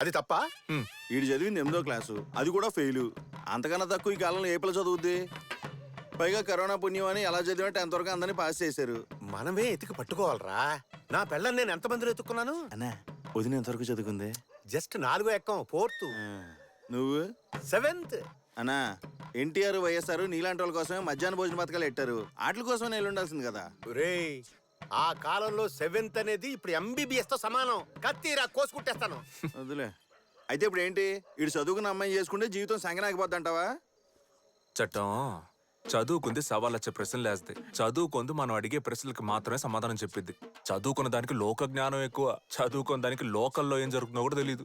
అది తప్ప. వీడు చదివింది 8వ క్లాసు, అది కూడా ఫెయిల్. అంతకన్నా తక్కువ ఈ కాలంలో ఏ పిల్ల చదువుద్ది? పైగా కరోనా పుణ్యం అని ఎలా చదివినా 10th వరకు అందరినీ పాస్ చేశారు. మనమే ఎతికి పట్టుకోవాలరా. నా పిల్లని నేను ఎంతమందిలో ఎత్తుకున్నాను అన్నా వదిన ఎంతవరకు చదువుకుంది? జస్ట్ 4వ ఎక్కం, 4th, నువ్వు 7th. అన్నా ఎన్టీఆర్ వైఎస్ఆర్ నీలాంటి వాళ్ళ కోసమే మధ్యాహ్న భోజన పథకాలు పెట్టారు. వాటి కోసమే నేను ఉండాల్సింది కదా. ఒరేయ్, ఆ కాలంలో 7th అనేది ఇప్పుడు MBBS తో సమానం. కత్తిరా కోసుకుంటేస్తాను. వదిలే. అయితే ఇప్పుడు ఏంటి? వీడు చదువుకున్న అమ్మాయి చేసుకుంటే జీవితం సంగనాగిపోద్ది అంటావా? చట్టం చదువుకుంది సవాళ్ళొచ్చే ప్రశ్నలు వేస్తే, చదువుకుంది మనం అడిగే ప్రశ్నలకు మాత్రమే సమాధానం చెప్పిద్ది. చదువుకున్న దానికి లోక జ్ఞానం ఎక్కువ, చదువుకున్న దానికి లోకల్లో ఏం జరుగుతుందో కూడా తెలియదు.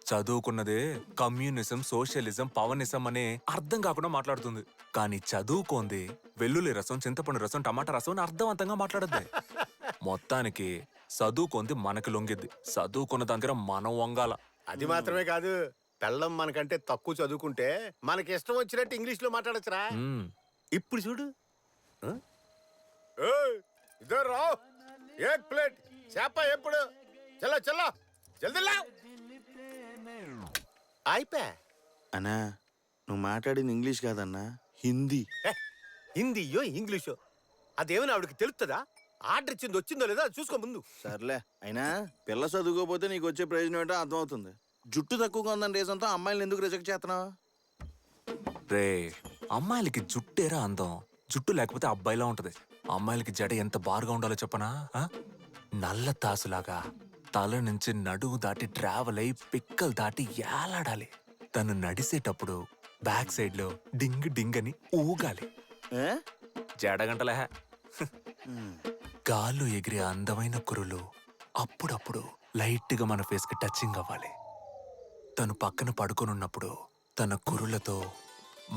చదువుకున్నదే కమ్యూనిజం, సోషలిజం, పవనిజం అనే అర్థం కాకుండా మాట్లాడుతుంది. కానీ చదువుకోంది వెల్లుల్లి రసం, చింతపండు రసం, టమాటా రసం అని అర్థవంతంగా మాట్లాడద్ది. మొత్తానికి చదువుకుంది మనకి లొంగిద్ది, చదువుకున్న దగ్గర మనం వంగాల. అది మాత్రమే కాదు, పెళ్ళం మనకంటే తక్కువ చదువుకుంటే మనకి ఇష్టం వచ్చినట్టు ఇంగ్లీష్ లో మాట్లాడచ్చురా. ఇప్పుడు చూడు, ఇద్దరు రావు, ఏక్ ప్లేట్ చేప ఎప్పుడు, చల్ల చల్ల జల్దీ లావ్. అయిపోయా. అన్నా నువ్వు మాట్లాడింది ఇంగ్లీష్ కాదన్నా, హిందీ. హిందీయో ఇంగ్లీషో అదేమైనా ఆవిడకి తెలుస్తుందా? ఆర్డర్ ఇచ్చింది వచ్చిందో లేదో అది చూసుకో ముందు. సర్లే, అయినా పిల్ల చదువుకోపోతే నీకు వచ్చే ప్రయోజనం ఏంటో అర్థమవుతుంది. జుట్టు తక్కువగా ఉందని రీజన్తో అమ్మాయిలను ఎందుకు రిజెక్ట్ చేస్తున్నావు? రే, అమ్మాయిలకి జుట్టేరా అందం, జుట్టు లేకపోతే అబ్బాయిలా ఉంటది. అమ్మాయిలకి జడ ఎంత బారుగా ఉండాలో చెప్పనా? నల్ల తాసులాగా తల నుంచి నడువు దాటి ట్రావెల్ అయి పిక్కలు దాటి ఏలాడాలి. తను నడిసేటప్పుడు బ్యాక్ సైడ్ లో డింగ్ డింగ్ అని ఊగాలి. జడగంటలే. గాల్లో ఎగిరే అందమైన కురులు అప్పుడప్పుడు లైట్ గా మన ఫేస్ కి టచింగ్ అవ్వాలి. తను పక్కన పడుకొనున్నప్పుడు తన కురులతో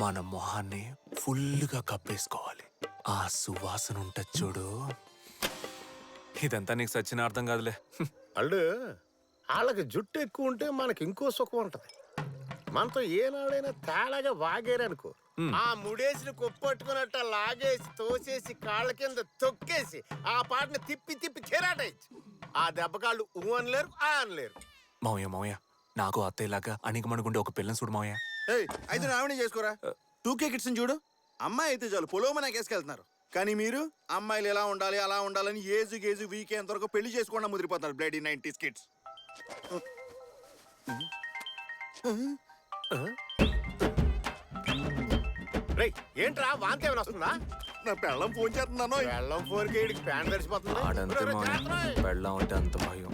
మన మొహాన్ని ఫుల్గా కప్పేసుకోవాలి. ఆ సువాసన ఉంటది చూడు. ఇదంతా నీకు సచ్చిన అర్థం కాదులే. అల్లు, వాళ్ళకి జుట్టు ఎక్కువ ఉంటే మనకి ఇంకో సుఖం ఉంటది. మనతో ఏనాడైనా తేడాగా వాగేరనుకో, ఆ ముడేసిన కొప్పట్టుకున్నట్ట లాగేసి తోసేసి కాళ్ళ కింద తొక్కేసి ఆ పాటని తిప్పి తిప్పి కెరాటేయచ్చు. ఆ దెబ్బకాళ్ళు ఊ అనలేరు, ఆ అనలేరు. మావయ్య నాకు అత్తయ్యలాగా అణిగమణుగుండే ఒక పిల్లని చూడు మావయ్య. అయితే రావణి చేసుకోరా. 2K కిడ్స్ చూడు, అమ్మాయి అయితే చాలు పొలోమన కేసుకెళ్తున్నారు. కానీ మీరు అమ్మాయిలు ఎలా ఉండాలి అలా ఉండాలని ఏజు గేజు వీకే ఎంతవరకు పెళ్లి చేసుకోకుండా ముదిరిపోతారు. Bloody 90s kids. రేయ్, ఏంట్రా వాంతి ఏమైనా వస్తుందా? నా పెళ్ళం ఫోన్ చేస్తున్నాను. వెళ్ళం ఫోర్కి వీడికి ప్యాంట్ తడిసిపోతుంది. ఆడంతే మావయ్య, పెళ్ళాం అంటే అంత భయం.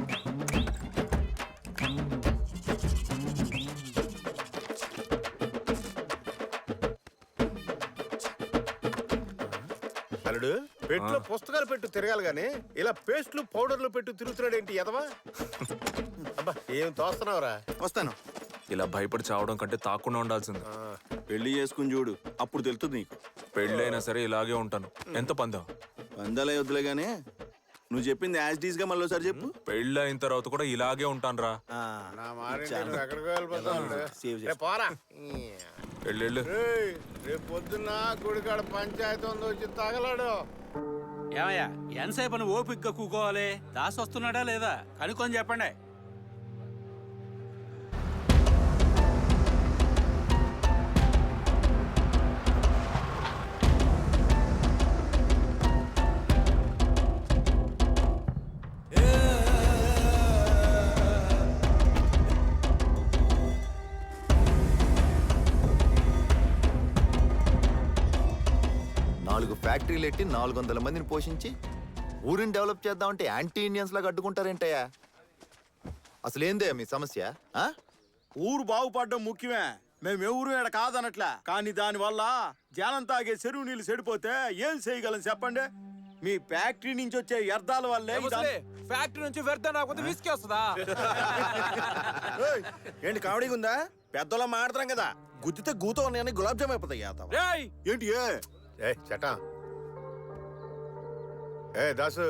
అల్లుడు, పెట్టులో పుస్తకాలు పెట్టు తిరగాలి గాని ఇలా పేస్ట్లు పౌడర్లు పెట్టు తిరుగుతున్నాడు ఏంటి ఎదవా? అబ్బా, ఏం తోస్తున్నావురా? వస్తాను. ఇలా భయపడి చావడం కంటే తాకుండా ఉండాల్సింది. పెళ్లి చేసుకుని చూడు, అప్పుడు తెలుస్తుంది నీకు. పెళ్ళైనా సరే ఇలాగే ఉంటాను. ఎంత పందం? వందలే వద్దులే గానీ నువ్వు చెప్పింది యాజ్ డీస్ గా మళ్ళీ ఒకసారి చెప్పు. పెళ్ళి అయిన తర్వాత కూడా ఇలాగే ఉంటాను రా. నా మాట నువ్వు ఎక్కడికో వెళ్ళిపోతావు. రేపు పోరా. వెళ్ళు. రేపు పొద్దున్న గుడికాడ పంచాయతీ ఉంది, వచ్చి తగలాడు. ఏమయ్యా, ఎంతసేపు అని ఓపిగ్గా కూకోవాలి? దాసి వస్తున్నాడా లేదా కనుక్కొని చెప్పండి. ఫ్యాక్టరీలు ఎట్టి 400 మందిని పోషించి ఊరిని డెవలప్ చేద్దామంటే యాంటీ ఇండియన్స్ లాగా అడ్డుకుంటారేంటయ్యా? అసలేందే మీ సమస్య? ఊరు బాగుపడడం ముఖ్యమే. మేము ఎవరు ఇక్కడ కాదనట్లే, కానీ దాని వల్ల జనం తాగే చెరువు నీళ్ళు చెడిపోతే ఏం చేయగలం చెప్పండి? మీ ఫ్యాక్టరీ నుంచి వచ్చే వ్యర్థాల వల్లే. ఫ్యాక్టరీ నుంచి వ్యర్థం రాకపోతే విసికి వస్తుందా? ఏంటి కామెడీగా ఉందా? పెద్దలో మాడతాం కదా, గుద్దితే గూతో ఉన్నాయని గులాబ్ జామ్ అయిపోతాయి. ఏంటి చటా? దాసు,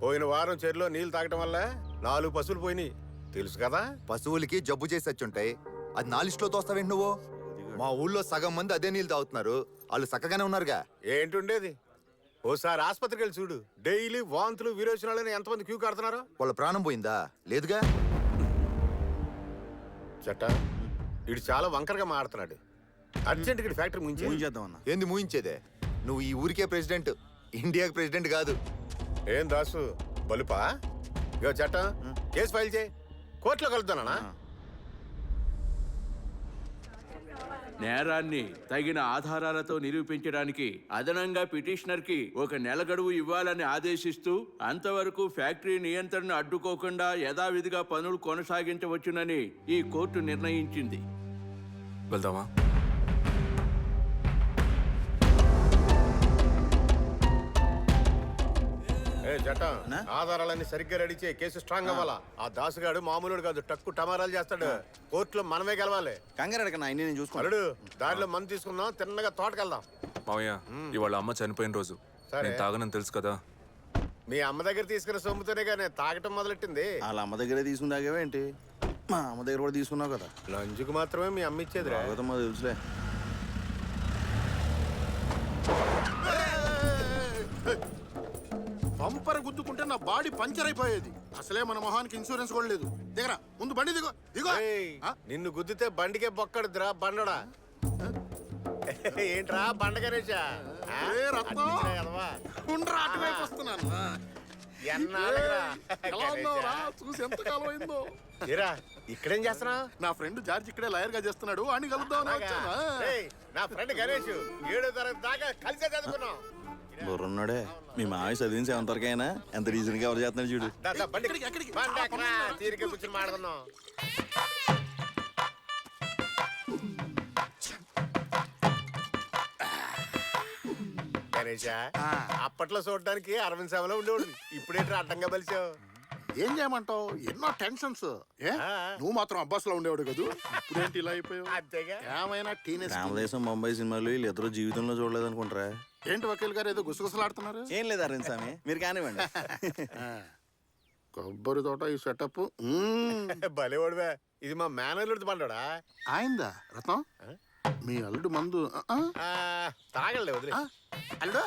పోయిన వారం చెరువులో నీళ్లు తాగటం వల్ల 4 పశువులు పోయినాయి తెలుసు కదా? పశువులకి జబ్బు చేసి వచ్చుంటాయి, అది నా లిస్టులో తోస్తావేంటి నువ్వు? మా ఊళ్ళో సగం మంది అదే నీళ్ళు తాగుతున్నారు, వాళ్ళు చక్కగానే ఉన్నారుగా. ఏంటుండేది? ఓసారి ఆస్పత్రికి వెళ్ళి చూడు. డైలీ వాంతులు విరోచనాలని ఎంతమంది క్యూ కడుతున్నారు? వాళ్ళ ప్రాణం పోయిందా? లేదుగా. చట్ట ఇడు చాలా వంకరగా మాడుతున్నాడు. అర్జెంట్ గా ఫ్యాక్టరీ ముంచి చేద్దామన్నా. ఏంది మూయించేదే? నువ్వు ఈ ఊరికే ప్రెసిడెంట్, ఇండియాకి ప్రెసిడెంట్ కాదు. ఏం దాసు బలుపా? ఇగో చట్ట కేసు ఫైల్ చేయి, కోర్టులో కలుద్దానా? నేరాన్ని తగిన ఆధారాలతో నిరూపించడానికి అదనంగా పిటిషనర్కి 1 నెల గడువు ఇవ్వాలని ఆదేశిస్తూ అంతవరకు ఫ్యాక్టరీ నియంత్రణను అడ్డుకోకుండా యథావిధిగా పనులు కొనసాగించవచ్చునని ఈ కోర్టు నిర్ణయించింది. వెళ్దామా? ఏ చట్ట ఆధారాలన్నీ సరిగ్గా రెడీ చేయి, కేసు స్ట్రాంగ్ అవ్వాలా. ఆ దాసుగాడు మామూలుడు కాదు, టక్కు టమారాలు చేస్తాడు. కోర్టులో మనమే గెలవాలి. కంగారు అడగన్నా, అన్ని నేను చూసుకోవాలి. అల్లుడు దారిలో మందు తీసుకుందాం, తిన్నగా తోటకెళ్దాం. మావయ్య, ఇవాళ అమ్మ చనిపోయిన రోజు. సరే. నేను తాగనని తెలుసు కదా. మీ అమ్మ దగ్గర తీసుకున్న సొమ్ముతోనే కానీ తాగటం మొదలెట్టింది. వాళ్ళ అమ్మ దగ్గరే తీసుకుందాగేవేంటి? మా అమ్మ దగ్గర కూడా తీసుకున్నావు కదా. లంచుకు మాత్రమే మీ అమ్మ ఇచ్చేది రా. స్వాగతం తెలుసులే. పంపర గుద్దుకుంటే నా బాడీ పంచర్ అయిపోయేది. అసలే మన మొహానికి ఇన్సూరెన్స్ కూడా లేదు. దిగరా, ముందు బండి దిగో దిగో. నిన్ను గుద్దితే బండికే బొక్కడుద్దురా బండోడా. ఏంట్రా బండ గణేశా? ఏ రత్నం? ఉండ్రా, అటువైపు వస్తున్నాను. ఎలా ఉన్నావురా? చూసి ఎంత కాలం అయిందో. ఏరా ఇక్కడేం చేస్తున్నా? నా ఫ్రెండ్ జార్జ్ ఇక్కడే లాయర్ గా చేస్తున్నాడు, అని కలుద్దామని వచ్చానా? నా ఫ్రెండ్ గణేష్ 7వ తరగతి దాకా కలిసే చదువుకున్నాం. బుర్రున్నాడే. మీ మావి చదివిన 7th వరకు అయినా ఎంత రీజన్ గా ఎవరు చేస్తున్నాడు చూడు. దా, దా, బండి ఎక్కడికి, ఎక్కడికి? బండి ఎక్కరా? తీరిక కూర్చొని మాట్లాడుకుందాం. గణేష అప్పట్లో చూడడానికి 60 సభలో ఉండేవాడు, ఇప్పుడేంటి అడ్డంగా బలిచావు? ఏం చేయమంటావు? ఎన్నో టెన్షన్స్. ఏ నువ్వు మాత్రం అబ్బాస్ లో ఉండేవాడు కదా, ఇప్పుడేంటి ఇలా అయిపోయావు? అంతేగా. ఏమైనా టీనేజ్. రామదేశం ముంబై సినిమాలు వీళ్ళు ఇద్దరు జీవితంలో చూడలేదు అనుకుంటారా? ఏంటి వకీల్ గారు ఏదో గుసగుసలాడుతున్నారు? ఏం లేదు అరవింద్ స్వామి, మీరు కానివ్వండి. కొబ్బరి తోట ఈ సెటప్ భలేవాడువే. ఇది మా మేనేజర్ బండోడా. ఆయిందా రత్నం? మీ అల్లుడు మందు తాగలే వదిలే. అల్లుడు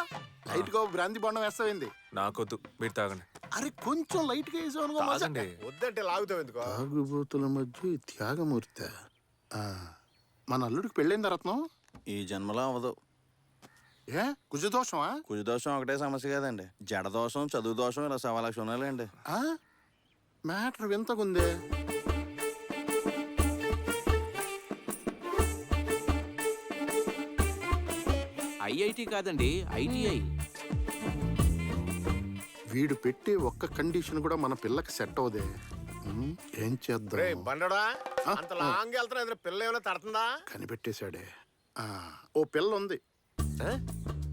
లైట్ గా బ్రాంతి బొండం వేస్తావేంది? నాకొద్దు, మీరు తాగండి. అరే కొంచెం లైట్ గా వేసావు అనుకో. తాగండి. వద్దంటే లాగుతావు ఎందుకో? తాగుబోతుల మధ్య ఈ త్యాగమూర్తి. మన అల్లుడికి పెళ్ళైందా రత్నం? ఈ జన్మలో అవ్వదు. ఏ కుజదోషమా? కుజదోషం ఒకటే సమస్య కాదండి, జడదోషం, చదువు దోషం, ఇలా 1,00,000 ఉన్నాయండి. మ్యాటర్ వింతకుందే. ఐఐటి కాదండి, ఐటీఐ. వీడు పెట్టే ఒక్క కండిషన్ కూడా మన పిల్లకి సెట్ అవదే. ఏం రే చేద్దాం? బండోడా, అంత లాంగ్ వెళ్తున్నా ఎదురు పిల్ల ఏమైనా తడుతుందా? కనిపెట్టేశాడే. ఓ పిల్ల ఉంది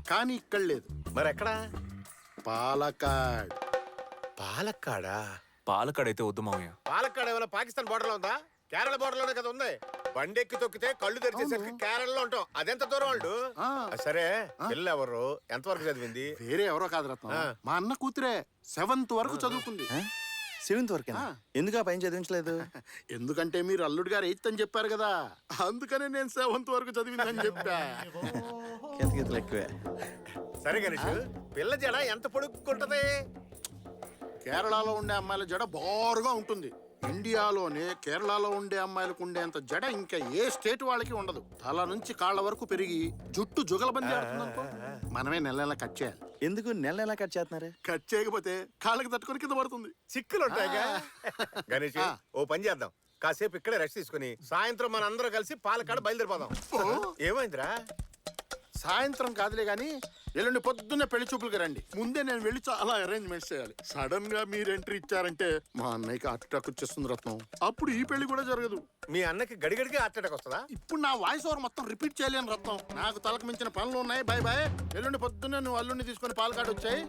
కానీ ఇక్కడ లేదు. మరి ఎక్కడా? పాలకాడ్. పాలక్కాడా? పాలకాడైతే వద్దు మావయ్య. పాలక్కాడ ఏమైనా పాకిస్తాన్ బోర్డర్ లో ఉందా? కేరళ బోర్డర్ లోనే కదా ఉంది. బండి ఎక్కి తొక్కితే కళ్ళు తెరిచేసరికి కేరళలో ఉంటాం. అదెంత దూరం వాళ్ళు? సరే పిల్ల ఎవరు, ఎంతవరకు చదివింది? వేరే ఎవరో కాదు రత్నం, మా అన్న కూతురే. 7th వరకు చదువుకుంది. 7th వరకు ఎందుకు ఆ పైన చదివించలేదు? ఎందుకంటే మీరు అల్లుడు గారు 8th అని చెప్పారు కదా, అందుకనే నేను 7th వరకు చదివిందని చెప్పా. కితకితలు ఎక్కువే. సరే గణేష్, పిల్ల జడ ఎంత పొడుక్కుంటది? కేరళలో ఉండే అమ్మాయిల జడ బారుగా ఉంటుంది. ఇండియాలోనే కేరళలో ఉండే అమ్మాయిలకు ఉండేంత జడ ఇంకా ఏ స్టేట్ వాళ్ళకి ఉండదు. తల నుంచి కాళ్ళ వరకు పెరిగి జుట్టు జుగలబంది ఆడుతుందనుకో. మనమే నెల నెల కట్ చేయాలి. ఎందుకు నెల ఎలా కట్ చేస్తున్నారు? కట్ చేయకపోతే కాళ్ళకి తట్టుకొని కింద పడుతుంది. చిక్కులు ఉంటాయిగా. గణేష్ ఓ పని చేద్దాం, కాసేపు ఇక్కడే రెస్ట్ తీసుకుని సాయంత్రం మన అందరం కలిసి పాలకాడ బయలుదేరిపోదాం. ఏమైందిరా? సాయంత్రం కాదులే గాని ఎల్లుండి పొద్దున్నే పెళ్లి చూపులకి రండి. ముందే నేను వెళ్ళి చాలా అరేంజ్మెంట్స్ చేయాలి. సడన్ గా మీరు ఎంట్రీ ఇచ్చారంటే మా అన్నయ్యకి హార్ట్ అటాక్ వచ్చేస్తుంది రత్నం. అప్పుడు ఈ పెళ్లి కూడా జరగదు. మీ అన్నకి గడిగడికి హార్ట్ అటాక్ వస్తుందా? ఇప్పుడు నా వాయిస్ ఓవర్ మొత్తం రిపీట్ చేయలేను రత్నం. నాకు తలకు మించిన పనులు ఉన్నాయి. Bye bye. ఎల్లుండి పొద్దున్నే నువ్వు అల్లుండి తీసుకొని పాలకాడు వచ్చాయి.